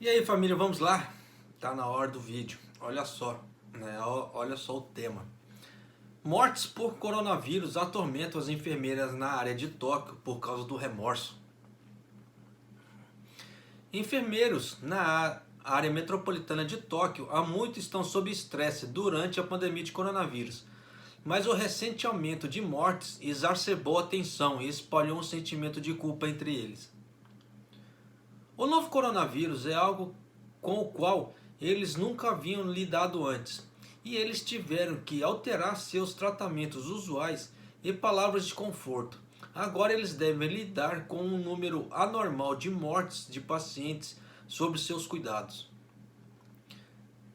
E aí, família, vamos lá? Tá na hora do vídeo. Olha só, né? Olha só o tema. Mortes por coronavírus atormentam as enfermeiras na área de Tóquio por causa do remorso. Enfermeiros na área metropolitana de Tóquio há muito estão sob estresse durante a pandemia de coronavírus. Mas o recente aumento de mortes exacerbou a tensão e espalhou um sentimento de culpa entre eles. O novo coronavírus é algo com o qual eles nunca haviam lidado antes, e eles tiveram que alterar seus tratamentos usuais e palavras de conforto. Agora eles devem lidar com um número anormal de mortes de pacientes sob seus cuidados.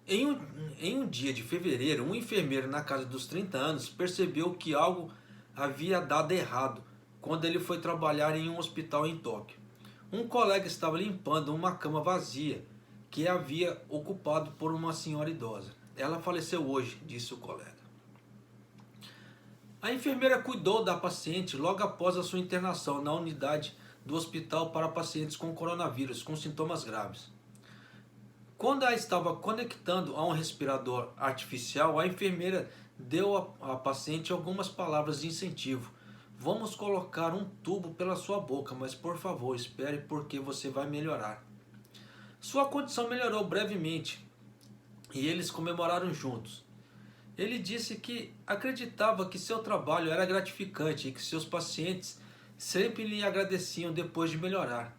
Em um, em um dia de fevereiro, um enfermeiro na casa dos 30 anos percebeu que algo havia dado errado quando ele foi trabalhar em um hospital em Tóquio. Um colega estava limpando uma cama vazia que havia ocupado por uma senhora idosa. Ela faleceu hoje, disse o colega. A enfermeira cuidou da paciente logo após a sua internação na unidade do hospital para pacientes com coronavírus com sintomas graves. Quando a estava conectando a um respirador artificial, a enfermeira deu à paciente algumas palavras de incentivo. Vamos colocar um tubo pela sua boca, mas por favor, espere porque você vai melhorar. Sua condição melhorou brevemente e eles comemoraram juntos. Ele disse que acreditava que seu trabalho era gratificante e que seus pacientes sempre lhe agradeciam depois de melhorar.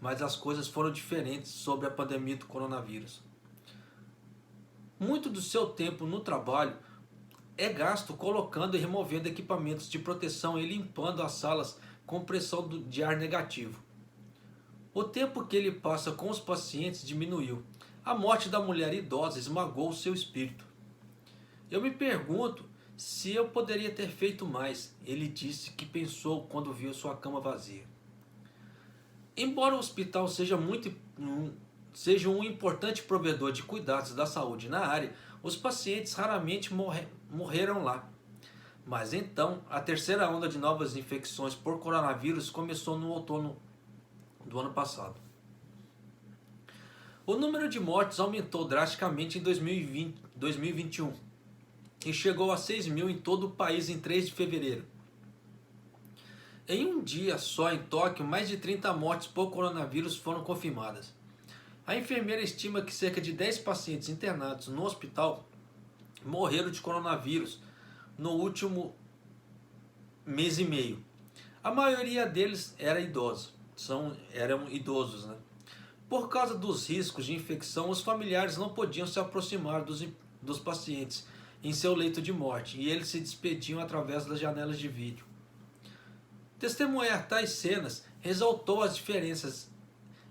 Mas as coisas foram diferentes sobre a pandemia do coronavírus. Muito do seu tempo no trabalho é gasto colocando e removendo equipamentos de proteção e limpando as salas com pressão de ar negativo. O tempo que ele passa com os pacientes diminuiu. A morte da mulher idosa esmagou seu espírito. Eu me pergunto se eu poderia ter feito mais, ele disse que pensou quando viu sua cama vazia. Embora o hospital seja um importante provedor de cuidados da saúde na área, os pacientes raramente morreram lá. Mas então, a terceira onda de novas infecções por coronavírus começou no outono do ano passado. O número de mortes aumentou drasticamente em 2021 e chegou a 6 mil em todo o país em 3 de fevereiro. Em um dia só em Tóquio, mais de 30 mortes por coronavírus foram confirmadas. A enfermeira estima que cerca de 10 pacientes internados no hospital morreram de coronavírus no último mês e meio. A maioria deles eram idosos, né? Por causa dos riscos de infecção, os familiares não podiam se aproximar dos pacientes em seu leito de morte e eles se despediam através das janelas de vídeo. Testemunhar tais cenas ressaltou as diferenças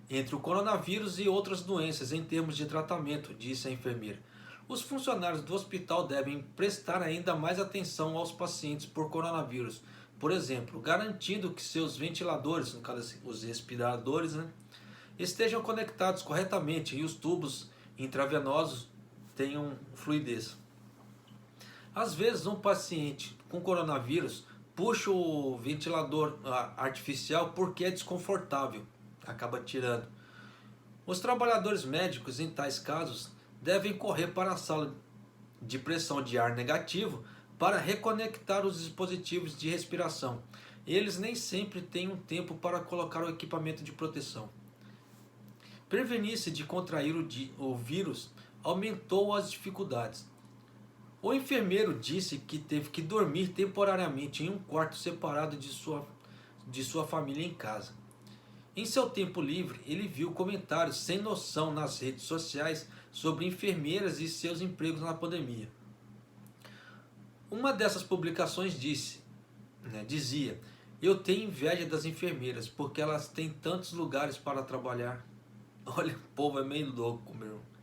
entre o coronavírus e outras doenças em termos de tratamento, disse a enfermeira. Os funcionários do hospital devem prestar ainda mais atenção aos pacientes por coronavírus, por exemplo, garantindo que seus ventiladores, no caso os respiradores, estejam conectados corretamente e os tubos intravenosos tenham fluidez. Às vezes, um paciente com coronavírus puxa o ventilador artificial porque é desconfortável, acaba tirando. Os trabalhadores médicos em tais casos devem correr para a sala de pressão de ar negativo para reconectar os dispositivos de respiração. Eles nem sempre têm um tempo para colocar o equipamento de proteção. Prevenir-se de contrair o vírus aumentou as dificuldades. O enfermeiro disse que teve que dormir temporariamente em um quarto separado de sua família em casa. Em seu tempo livre, ele viu comentários sem noção nas redes sociais sobre enfermeiras e seus empregos na pandemia. Uma dessas publicações dizia: eu tenho inveja das enfermeiras porque elas têm tantos lugares para trabalhar. Olha, o povo é meio louco, meu irmão.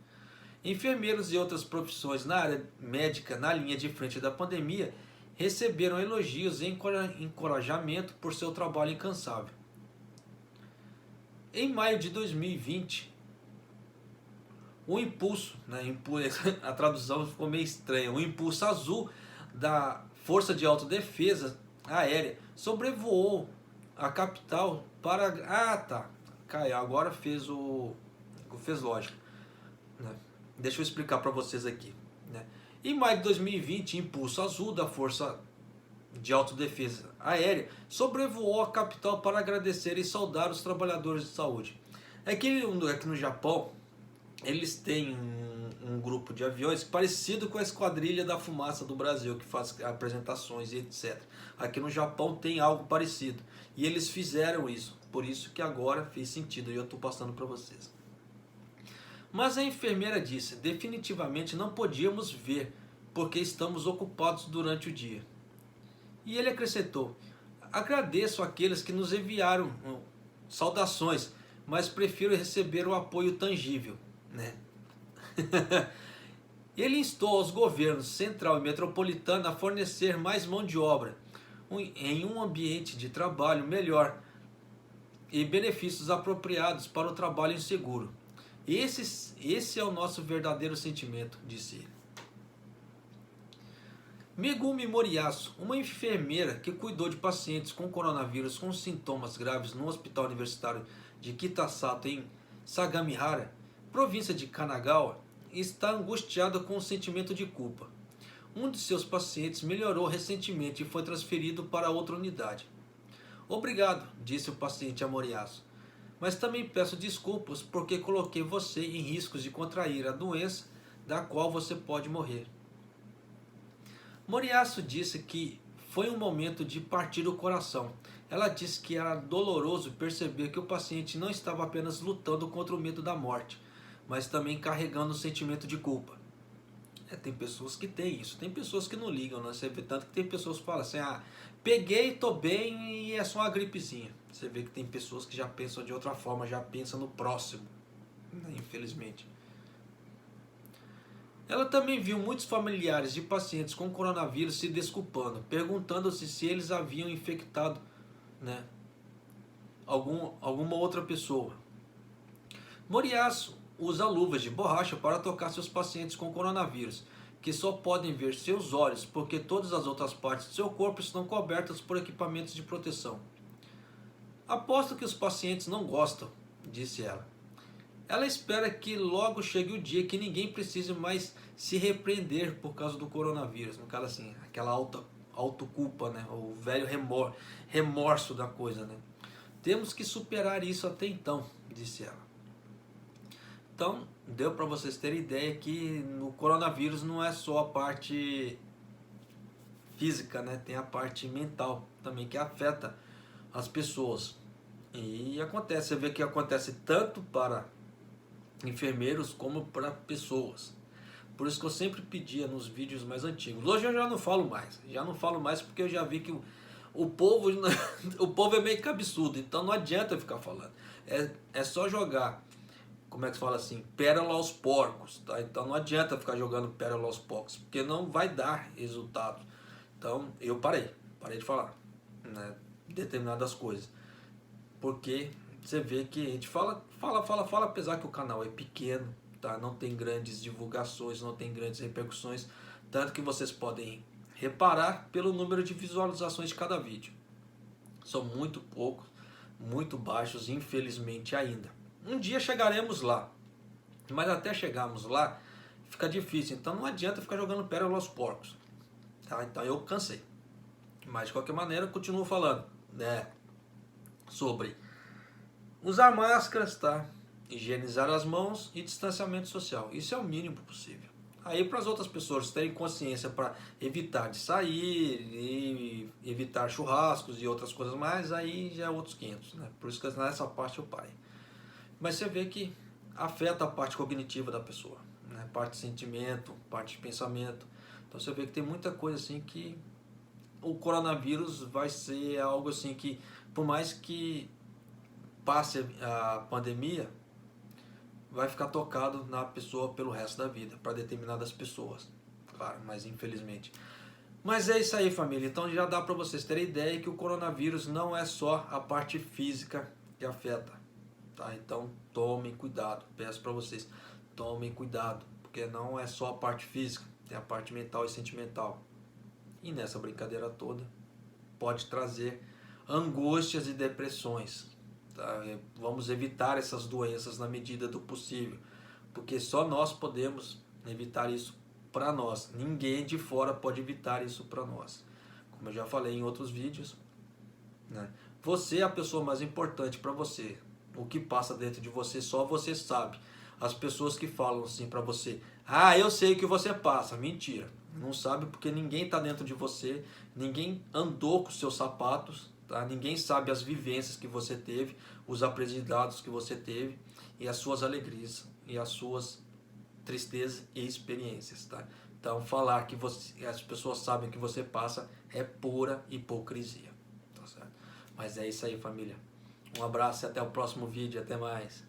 Enfermeiros e outras profissões na área médica na linha de frente da pandemia receberam elogios e encorajamento por seu trabalho incansável. Em maio de 2020, o impulso, a tradução ficou meio estranha, o impulso azul da Força de Autodefesa Aérea sobrevoou a capital para... Caiu, agora fez o... fez lógica, né? Deixa eu explicar para vocês aqui, né? Em maio de 2020, Impulso Azul da Força de Autodefesa Aérea sobrevoou a capital para agradecer e saudar os trabalhadores de saúde. É que no Japão eles têm um grupo de aviões parecido com a Esquadrilha da Fumaça do Brasil, que faz apresentações e etc. Aqui no Japão tem algo parecido. E eles fizeram isso. Por isso que agora fez sentido e eu estou passando para vocês. Mas a enfermeira disse, definitivamente não podíamos ver, porque estamos ocupados durante o dia. E ele acrescentou, agradeço àqueles que nos enviaram saudações, mas prefiro receber o apoio tangível, né? Ele instou aos governos central e metropolitano a fornecer mais mão de obra em um ambiente de trabalho melhor e benefícios apropriados para o trabalho inseguro. Esse é o nosso verdadeiro sentimento, disse ele. Megumi Moriyasu, uma enfermeira que cuidou de pacientes com coronavírus com sintomas graves no hospital universitário de Kitasato em Sagamihara, província de Kanagawa, está angustiada com um sentimento de culpa. Um de seus pacientes melhorou recentemente e foi transferido para outra unidade. Obrigado, disse o paciente a Moriyasu, mas também peço desculpas porque coloquei você em riscos de contrair a doença da qual você pode morrer. Moriyasu disse que foi um momento de partir o coração. Ela disse que era doloroso perceber que o paciente não estava apenas lutando contra o medo da morte, mas também carregando um sentimento de culpa. Tem pessoas que têm isso, tem pessoas que não ligam, né? Você vê tanto que tem pessoas que falam assim, peguei, tô bem e é só uma gripezinha. Você vê que tem pessoas que já pensam de outra forma, já pensam no próximo, né? Infelizmente. Ela também viu muitos familiares de pacientes com coronavírus se desculpando, perguntando-se se eles haviam infectado, né, alguma outra pessoa. Moriyasu usa luvas de borracha para tocar seus pacientes com coronavírus, que só podem ver seus olhos porque todas as outras partes do seu corpo estão cobertas por equipamentos de proteção. Aposto que os pacientes não gostam, disse ela. Ela espera que logo chegue o dia que ninguém precise mais se repreender por causa do coronavírus. No caso assim, aquela autoculpa, né? O velho remorso da coisa, né? Temos que superar isso até então, disse ela. Então, deu para vocês terem ideia que no coronavírus não é só a parte física, né? Tem a parte mental também que afeta as pessoas. E acontece, você vê que acontece tanto para enfermeiros como para pessoas. Por isso que eu sempre pedia nos vídeos mais antigos. Hoje eu já não falo mais porque eu já vi que o povo o povo é meio cabeçudo, então não adianta ficar falando. É só jogar, como é que se fala assim, pérola aos porcos, tá? Então não adianta ficar jogando pérola aos porcos, porque não vai dar resultado. Então eu parei de falar, né, determinadas coisas, porque você vê que a gente fala, apesar que o canal é pequeno, tá? Não tem grandes divulgações, não tem grandes repercussões, tanto que vocês podem reparar pelo número de visualizações de cada vídeo. São muito poucos, muito baixos, infelizmente ainda. Um dia chegaremos lá, mas até chegarmos lá fica difícil, então não adianta ficar jogando pérola aos porcos, tá? Então eu cansei. Mas de qualquer maneira, eu continuo falando, né, sobre usar máscaras, tá? Higienizar as mãos e distanciamento social. Isso é o mínimo possível. Aí para as outras pessoas terem consciência para evitar de sair e evitar churrascos e outras coisas mais, aí já é outros 500, né? Por isso que nessa parte eu parei. Mas você vê que afeta a parte cognitiva da pessoa, né? Parte de sentimento, parte de pensamento. Então você vê que tem muita coisa assim que o coronavírus vai ser algo assim que, por mais que passe a pandemia, vai ficar tocado na pessoa pelo resto da vida, para determinadas pessoas, claro, mas infelizmente. Mas é isso aí, família, então já dá para vocês terem ideia que o coronavírus não é só a parte física que afeta, tá? Então tomem cuidado, peço para vocês, tomem cuidado, porque não é só a parte física, tem a parte mental e sentimental. E nessa brincadeira toda pode trazer angústias e depressões. tá? Vamos evitar essas doenças na medida do possível, porque só nós podemos evitar isso para nós. Ninguém de fora pode evitar isso para nós. Como eu já falei em outros vídeos, né? Você é a pessoa mais importante para você. O que passa dentro de você só você sabe. As pessoas que falam assim para você: ah, eu sei o que você passa. Mentira. Não sabe, porque ninguém está dentro de você, ninguém andou com seus sapatos, tá? Ninguém sabe as vivências que você teve, os aprendizados que você teve, e as suas alegrias, e as suas tristezas e experiências, tá? Então falar que as pessoas sabem o que você passa é pura hipocrisia, tá certo? Mas é isso aí, família. Um abraço e até o próximo vídeo. Até mais.